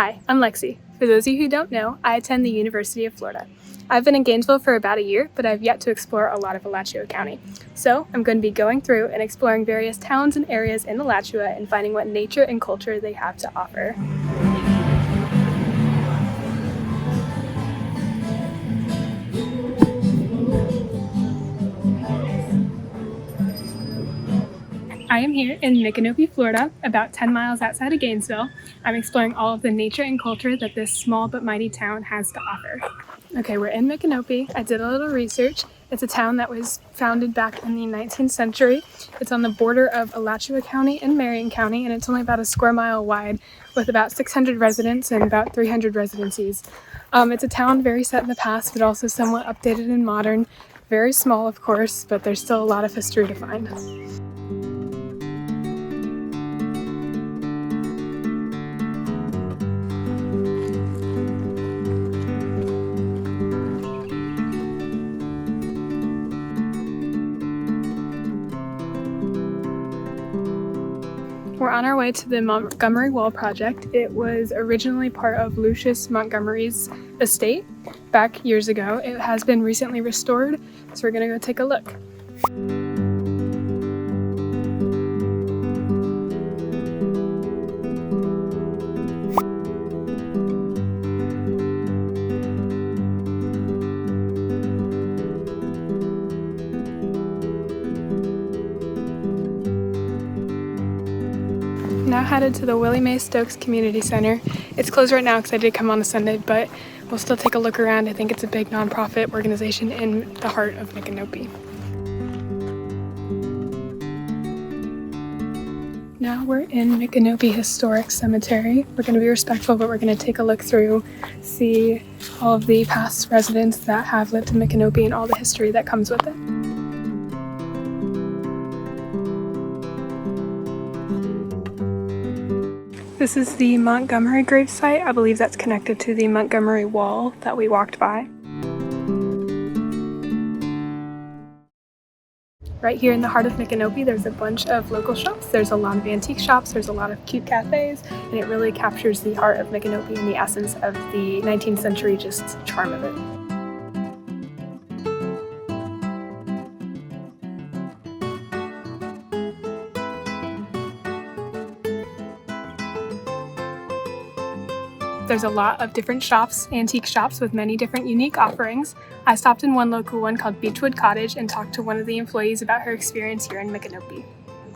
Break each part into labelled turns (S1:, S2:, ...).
S1: Hi, I'm Lexi. For those of you who don't know, I attend the University of Florida. I've been in Gainesville for about a year, but I've yet to explore a lot of Alachua County. So I'm going to be going through and exploring various towns and areas in Alachua and finding what nature and culture they have to offer. I am here in Micanopy, Florida, about 10 miles outside of Gainesville. I'm exploring all of the nature and culture that this small but mighty town has to offer. Okay, we're in Micanopy. I did a little research. It's a town that was founded back in the 19th century. It's on the border of Alachua County and Marion County, and it's only about a square mile wide with about 600 residents and about 300 residencies. It's a town very set in the past, but also somewhat updated and modern. Very small, of course, but there's still a lot of history to find. We're on our way to the Montgomery Wall project. It was originally part of Lucius Montgomery's estate back years ago. It has been recently restored, so we're gonna go take a look. Now headed to the Willie Mae Stokes Community Center. It's closed right now because I did come on a Sunday, but we'll still take a look around. I think it's a big nonprofit organization in the heart of Micanopy. Now we're in Micanopy Historic Cemetery. We're going to be respectful, but we're going to take a look through, see all of the past residents that have lived in Micanopy and all the history that comes with it. This is the Montgomery gravesite. I believe that's connected to the Montgomery Wall that we walked by. Right here in the heart of Micanopy, there's a bunch of local shops. There's a lot of antique shops, there's a lot of cute cafes, and it really captures the heart of Micanopy and the essence of the 19th century just charm of it. There's a lot of different shops, antique shops with many different unique offerings. I stopped in one local one called Beechwood Cottage and talked to one of the employees about her experience here in Micanopy.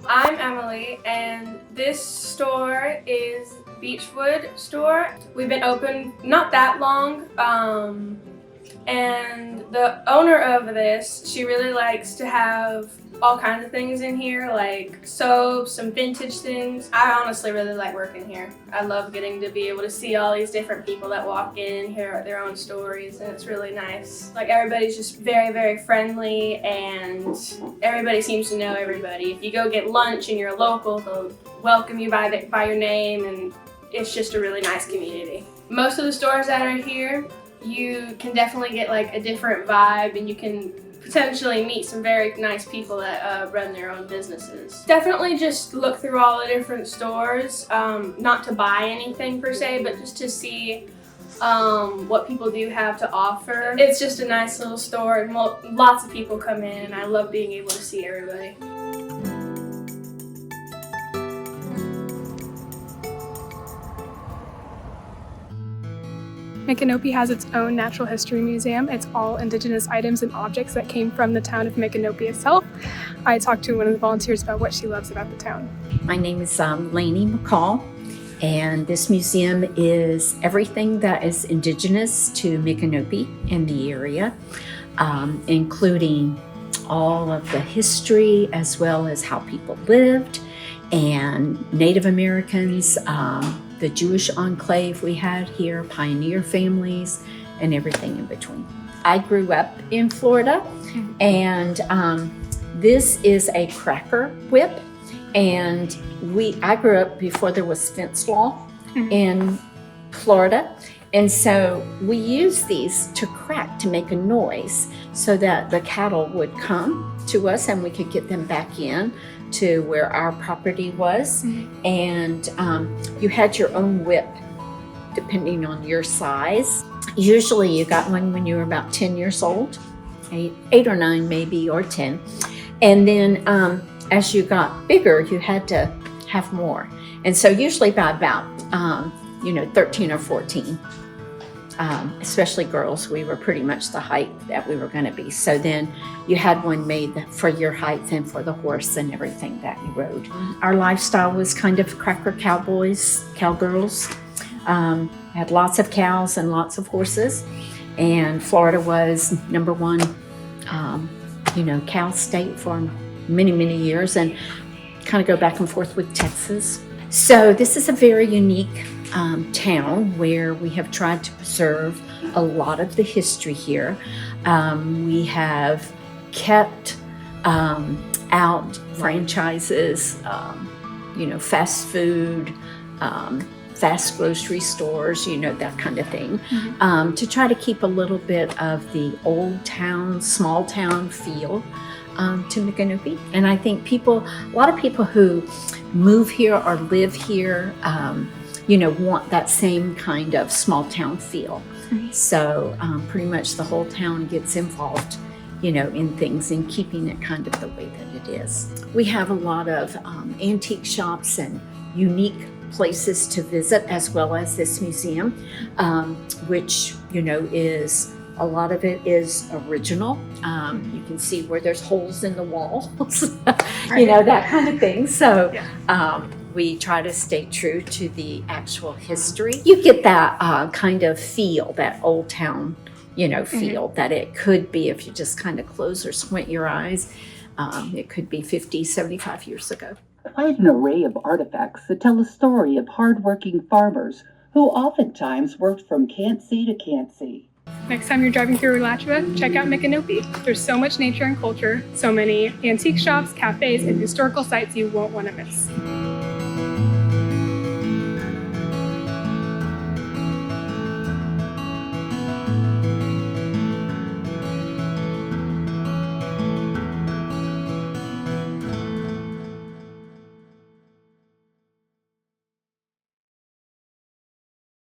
S2: I'm Emily, and this store is Beechwood store. We've been open not that long, and the owner of this, she really likes to have all kinds of things in here, like soaps, some vintage things. I honestly really like working here. I love getting to be able to see all these different people that walk in and hear their own stories, and it's really nice. Like, everybody's just very, very friendly, and everybody seems to know everybody. If you go get lunch and you're local, they'll welcome you by your name, and it's just a really nice community. Most of the stores that are here, you can definitely get like a different vibe, and you can potentially meet some very nice people that run their own businesses. Definitely just look through all the different stores, not to buy anything per se, but just to see what people do have to offer. It's just a nice little store, and lots of people come in, and I love being able to see everybody.
S1: Micanopy has its own natural history museum. It's all indigenous items and objects that came from the town of Micanopy itself. I talked to one of the volunteers about what she loves about the town.
S3: My name is Lainey McCall, and this museum is everything that is indigenous to Micanopy and the area, including all of the history as well as how people lived, and Native Americans, the Jewish enclave we had here, pioneer families, and everything in between. I grew up in Florida, and this is a cracker whip, and I grew up before there was fence law in Florida, and so we used these to crack, to make a noise, so that the cattle would come to us and we could get them back in to where our property was. And you had your own whip depending on your size. Usually you got one when you were about 10 years old, eight or 9 maybe, or 10. And then as you got bigger, you had to have more. And so usually by about, 13 or 14, especially girls, we were pretty much the height that we were going to be. So then you had one made for your height and for the horse and everything that you rode. Our lifestyle was kind of cracker cowboys, cowgirls. Had lots of cows and lots of horses. And Florida was #1, cow state for many, many years, and kind of go back and forth with Texas. So this is a very unique town where we have tried to preserve a lot of the history here. We have kept out franchises, fast food, fast grocery stores, that kind of thing, to try to keep a little bit of the old town, small town feel to Micanopy. And I think a lot of people who move here or live here, want that same kind of small town feel. So pretty much the whole town gets involved, in things and keeping it kind of the way that it is. We have a lot of antique shops and unique places to visit, as well as this museum, which, is a lot of it is original. You can see where there's holes in the walls, that kind of thing. So we try to stay true to the actual history. You get that kind of feel, that old town, feel that it could be if you just kind of close or squint your eyes. It could be 50, 75 years ago.
S4: Quite an array of artifacts that tell a story of hardworking farmers who oftentimes worked from can't see to can't see.
S1: Next time you're driving through Alachua, check out Micanopy. There's so much nature and culture, so many antique shops, cafes, and historical sites you won't want to miss.